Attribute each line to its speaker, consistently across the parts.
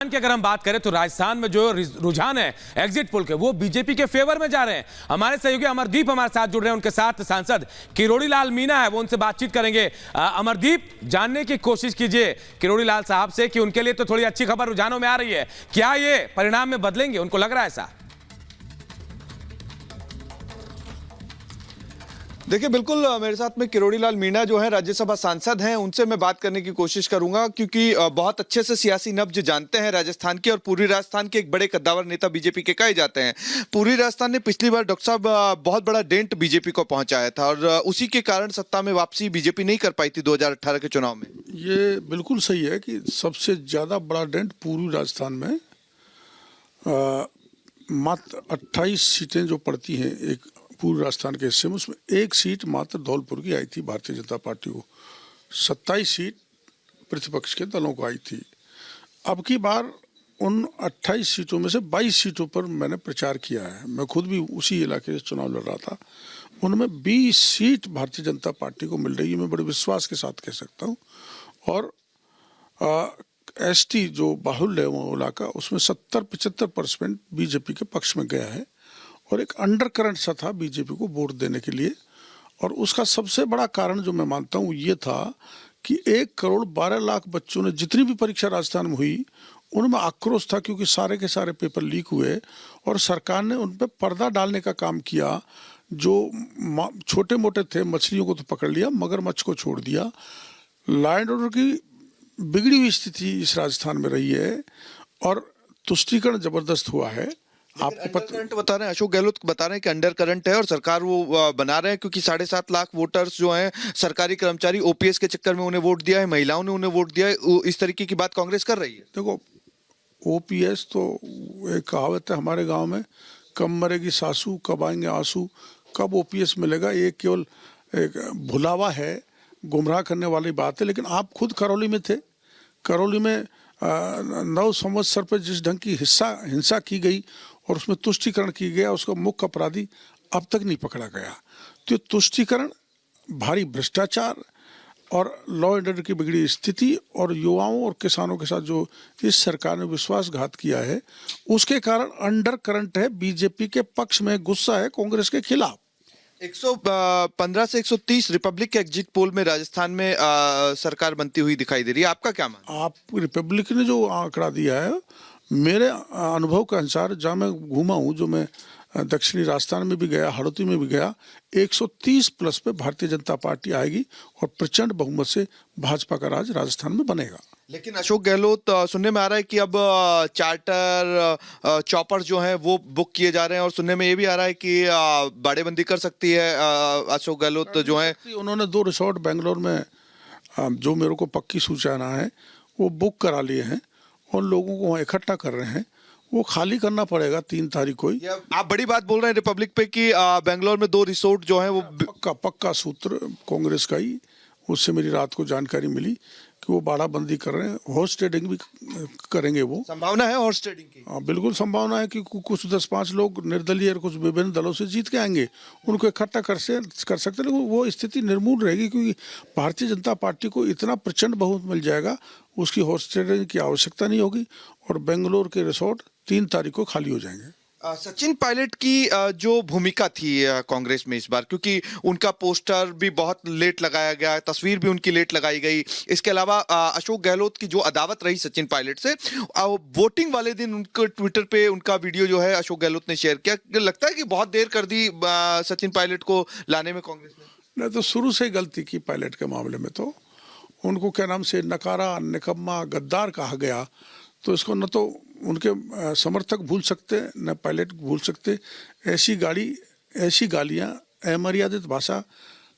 Speaker 1: की अगर हम बात करें तो राजस्थान में जो रुझान है एग्जिट पोल के, वो बीजेपी के फेवर में जा रहे हैं। हमारे सहयोगी अमरदीप हमारे साथ जुड़ रहे हैं, उनके साथ सांसद किरोड़ी लाल मीणा है, वो उनसे बातचीत करेंगे। अमरदीप, जानने की कोशिश कीजिए किरोड़ी लाल साहब से कि उनके लिए तो थोड़ी अच्छी खबर रुझानों में आ रही है, क्या ये परिणाम में बदलेंगे? उनको लग रहा है ऐसा?
Speaker 2: देखिए, बिल्कुल मेरे साथ में किरोड़ी लाल मीणा जो है राज्यसभा सांसद हैं, उनसे मैं बात करने की कोशिश करूंगा, क्योंकि बहुत अच्छे से सियासी नब्ज जानते हैं राजस्थान की, और पूर्वी राजस्थान के एक बड़े कद्दावर नेता बीजेपी के कहे जाते हैं। पूर्वी राजस्थान ने पिछली बार डॉक्टर साहब बहुत बड़ा डेंट बीजेपी को पहुंचाया था, और उसी के कारण सत्ता में वापसी बीजेपी नहीं कर पाई थी 2018 के चुनाव में।
Speaker 3: ये बिल्कुल सही है कि सबसे ज्यादा बड़ा डेंट पूर्वी राजस्थान में मात्र 28 सीटें जो पड़ती हैं एक पूर्वी राजस्थान के हिस्से में, उसमें एक सीट मात्र धौलपुर की आई थी भारतीय जनता पार्टी को। 27 सीट प्रतिपक्ष के दलों को आई थी। अब की बार उन 28 सीटों में से 22 सीटों पर मैंने प्रचार किया है। मैं खुद भी उसी इलाके से चुनाव लड़ रहा था। उनमें 20 सीट भारतीय जनता पार्टी को मिल रही है, मैं बड़े विश्वास के साथ कह सकता हूँ। और एसटी जो बाहुल्य है वो इलाका, उसमें 70-75% बीजेपी के पक्ष में गया है, और एक अंडर करंट सा था बीजेपी को वोट देने के लिए। और उसका सबसे बड़ा कारण जो मैं मानता हूँ ये था कि 1,12,00,000 बच्चों ने जितनी भी परीक्षा राजस्थान में हुई उनमें आक्रोश था, क्योंकि सारे के सारे पेपर लीक हुए और सरकार ने उन पर पर्दा डालने का काम किया। जो छोटे मोटे थे, मछलियों को तो पकड़ लिया, मगरमच्छ को छोड़ दिया। लॉ एंड ऑर्डर की बिगड़ी हुई स्थिति इस राजस्थान में रही है, और तुष्टीकरण जबरदस्त हुआ है।
Speaker 2: आपको करंट बता रहे हैं, अशोक गहलोत बता रहे हैं कि अंडर करंट है, और सरकार वो बना रहे हैं क्योंकि 7.5 लाख वोटर्स जो हैं सरकारी कर्मचारी ओपीएस के चक्कर में उन्हें वोट दिया है, महिलाओं ने उन्हें वोट दिया है। इस तरीके की बात कांग्रेस कर रही है।
Speaker 3: देखो, ओपीएस तो एक कहावत है हमारे गांव में, कब मरेगी सासू कब आएंगे आंसू। कब ओपीएस मिलेगा ये केवल एक भुलावा है, गुमराह करने वाली बात है। लेकिन आप खुद करौली में थे। करौली में 9 संवत्सर पर जिस ढंग की हिंसा की गई और उसमें तुष्टीकरण की गया, उसका मुख्य अपराधी अब तक नहीं पकड़ा गया। तो तुष्टीकरण, भारी भ्रष्टाचार और लॉ एंड ऑर्डर की बिगड़ी स्थिति और युवाओं और किसानों के साथ जो इस सरकार ने विश्वासघात किया है, उसके कारण अंडर करंट है। बीजेपी के पक्ष में गुस्सा है कांग्रेस के खिलाफ।
Speaker 2: 115 से 130 रिपब्लिक के एग्जिट पोल में राजस्थान में सरकार बनती हुई दिखाई दे रही है। आपका क्या मानना?
Speaker 3: आप रिपब्लिक ने जो आंकड़ा दिया है, मेरे अनुभव के अनुसार, जहाँ मैं घूमा हूँ, जो मैं दक्षिणी राजस्थान में भी गया, हड़ौती में भी गया, 130 प्लस पे भारतीय जनता पार्टी आएगी और प्रचंड बहुमत से भाजपा का राज राजस्थान में बनेगा।
Speaker 2: लेकिन अशोक गहलोत, सुनने में आ रहा है कि अब चार्टर चॉपर जो हैं वो बुक किए जा रहे हैं, और सुनने में ये भी आ रहा है कि बाड़ेबंदी कर सकती है अशोक गहलोत जो है।
Speaker 3: उन्होंने 2 रिसोर्ट बेंगलोर में, जो मेरे को पक्की सूचना है, वो बुक करा लिए हैं और लोगों को वहाँ इकट्ठा कर रहे हैं। वो खाली करना पड़ेगा 3 तारीख को ही।
Speaker 2: आप बड़ी बात बोल रहे हैं रिपब्लिक पे कि बेंगलोर में 2 रिसोर्ट जो हैं वो
Speaker 3: पक्का सूत्र कांग्रेस का ही। उससे मेरी रात को जानकारी मिली कि वो बाड़ाबंदी कर रहे हैं, हॉर्स ट्रेडिंग भी करेंगे। वो संभावना है हॉर्स ट्रेडिंग की? हाँ, बिल्कुल संभावना है कि कुछ 10-5 लोग निर्दलीय और कुछ विभिन्न दलों से जीत के आएंगे, उनको इकट्ठा कर सकते हैं। वो स्थिति निर्मूल रहेगी, क्योंकि भारतीय जनता पार्टी को इतना प्रचंड बहुमत मिल जाएगा, उसकी हॉर्स ट्रेडिंग की आवश्यकता नहीं होगी, और बेंगलोर के रिसोर्ट 3 तारीख को खाली हो जाएंगे।
Speaker 2: सचिन पायलट की जो भूमिका थी कांग्रेस में इस बार, क्योंकि उनका पोस्टर भी बहुत लेट लगाया गया, तस्वीर भी उनकी लेट लगाई गई। इसके अलावा अशोक गहलोत की जो अदावत रही सचिन पायलट से, वोटिंग वाले दिन उनके ट्विटर पे उनका वीडियो जो है अशोक गहलोत ने शेयर किया। लगता है कि बहुत देर कर दी सचिन पायलट को लाने में कांग्रेस ने?
Speaker 3: नहीं, तो शुरू से गलती की पायलट के मामले में। तो उनको क्या नाम से नकारा, निकम्मा, गद्दार कहा गया। तो इसको न तो उनके समर्थक भूल सकते, न पायलट भूल सकते। ऐसी गालियां, अमर्यादित भाषा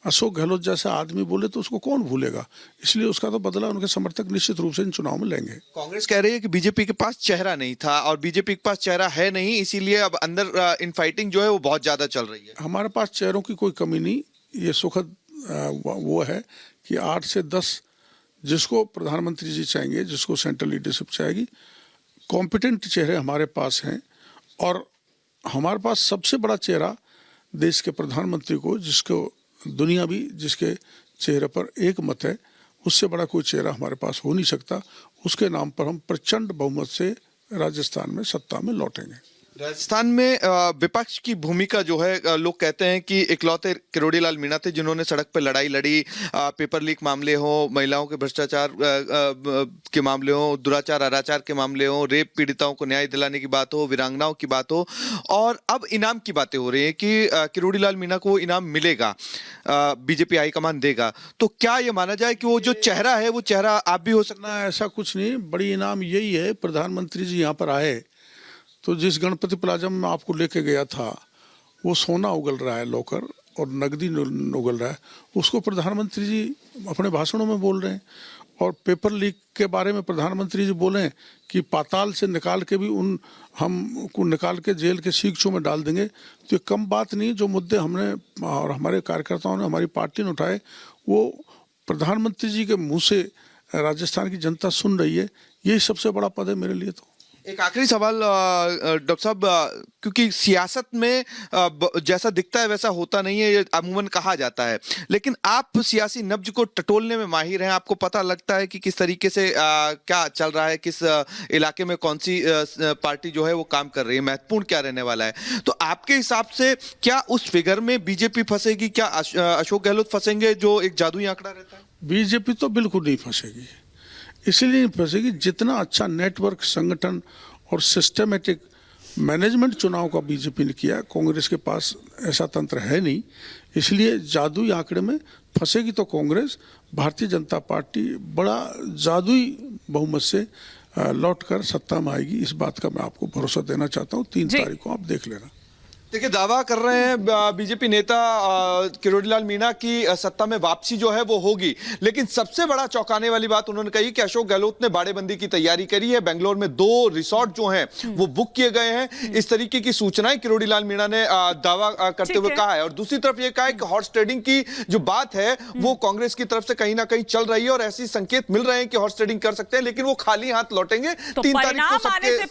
Speaker 3: अशोक गहलोत जैसा आदमी बोले तो उसको कौन भूलेगा। इसलिए उसका तो बदला उनके समर्थक निश्चित रूप से इन चुनाव में लेंगे।
Speaker 2: कांग्रेस कह रही है कि बीजेपी के पास चेहरा नहीं था, और बीजेपी के पास चेहरा है नहीं, इसीलिए अब अंदर इनफाइटिंग जो है वो बहुत ज्यादा चल रही है।
Speaker 3: हमारे पास चेहरों की कोई कमी नहीं। ये सुखद वो है कि 8 से 10 जिसको प्रधानमंत्री जी चाहेंगे, जिसको सेंट्रल लीडरशिप चाहेगी, कॉम्पिटेंट चेहरे हमारे पास हैं। और हमारे पास सबसे बड़ा चेहरा देश के प्रधानमंत्री को, जिसको दुनिया भी जिसके चेहरे पर एक मत है, उससे बड़ा कोई चेहरा हमारे पास हो नहीं सकता। उसके नाम पर हम प्रचंड बहुमत से राजस्थान में सत्ता में लौटेंगे।
Speaker 2: राजस्थान में विपक्ष की भूमिका जो है, लोग कहते हैं कि इकलौते किरोड़ी लाल मीणा थे जिन्होंने सड़क पर लड़ाई लड़ी। पेपर लीक मामले हो, महिलाओं के भ्रष्टाचार के मामले हो, दुराचार अनाचार के मामले हो, रेप पीड़िताओं को न्याय दिलाने की बात हो, वीरांगनाओं की बात हो, और अब इनाम की बातें हो रही हैं कि किरोड़ी लाल मीणा को इनाम मिलेगा, बीजेपी हाईकमान देगा। तो क्या ये माना जाए कि वो जो चेहरा है वो चेहरा आप भी हो सकता
Speaker 3: ना, ऐसा कुछ नहीं। बड़ी इनाम यही है, प्रधानमंत्री जी यहाँ पर आए तो जिस गणपति प्लाजा में आपको लेके गया था वो सोना उगल रहा है लॉकर और नकदी उगल रहा है, उसको प्रधानमंत्री जी अपने भाषणों में बोल रहे हैं। और पेपर लीक के बारे में प्रधानमंत्री जी बोले कि पाताल से निकाल के भी हम को निकाल के जेल के सीखचों में डाल देंगे। तो ये कम बात नहीं। जो मुद्दे हमने और हमारे कार्यकर्ताओं ने, हमारी पार्टी ने उठाए, वो प्रधानमंत्री जी के मुँह से राजस्थान की जनता सुन रही है। यही सबसे बड़ा पद है मेरे लिए। तो
Speaker 2: एक आखिरी सवाल डॉक्टर साहब, क्योंकि सियासत में जैसा दिखता है वैसा होता नहीं है, ये अमूमन कहा जाता है, लेकिन आप सियासी नब्ज को टटोलने में माहिर हैं। आपको पता लगता है कि किस तरीके से क्या चल रहा है, किस इलाके में कौन सी पार्टी जो है वो काम कर रही है, महत्वपूर्ण क्या रहने वाला है। तो आपके हिसाब से क्या उस फिगर में बीजेपी फंसेगी, क्या अशोक गहलोत फंसेंगे, जो एक जादुई आंकड़ा रहता है?
Speaker 3: बीजेपी तो बिल्कुल नहीं फंसेगी। इसलिए नहीं फंसेगी, जितना अच्छा नेटवर्क, संगठन और सिस्टमेटिक मैनेजमेंट चुनाव का बीजेपी ने किया, कांग्रेस के पास ऐसा तंत्र है नहीं। इसलिए जादुई आंकड़े में फंसेगी तो कांग्रेस। भारतीय जनता पार्टी बड़ा जादुई बहुमत से लौटकर सत्ता में आएगी। इस बात का मैं आपको भरोसा देना चाहता हूँ। 3 तारीख को आप देख लेना।
Speaker 2: देखिए, दावा कर रहे हैं बीजेपी नेता किरोड़ी लाल मीणा की सत्ता में वापसी जो है वो होगी, लेकिन सबसे बड़ा चौंकाने वाली बात उन्होंने कही कि अशोक गहलोत ने बाड़ेबंदी की तैयारी करी है। बेंगलोर में 2 रिसोर्ट जो हैं वो बुक किए गए हैं। इस तरीके की सूचनाएं किरोड़ी लाल मीणा ने दावा करते हुए कहा है। और दूसरी तरफ ये कहा है कि हॉर्स ट्रेडिंग की जो बात है वो कांग्रेस की तरफ से कहीं ना कहीं चल रही है और ऐसी संकेत मिल रहे हैं कि हॉर्स ट्रेडिंग कर सकते हैं, लेकिन वो खाली हाथ लौटेंगे। 3 तारीख को सबके सामने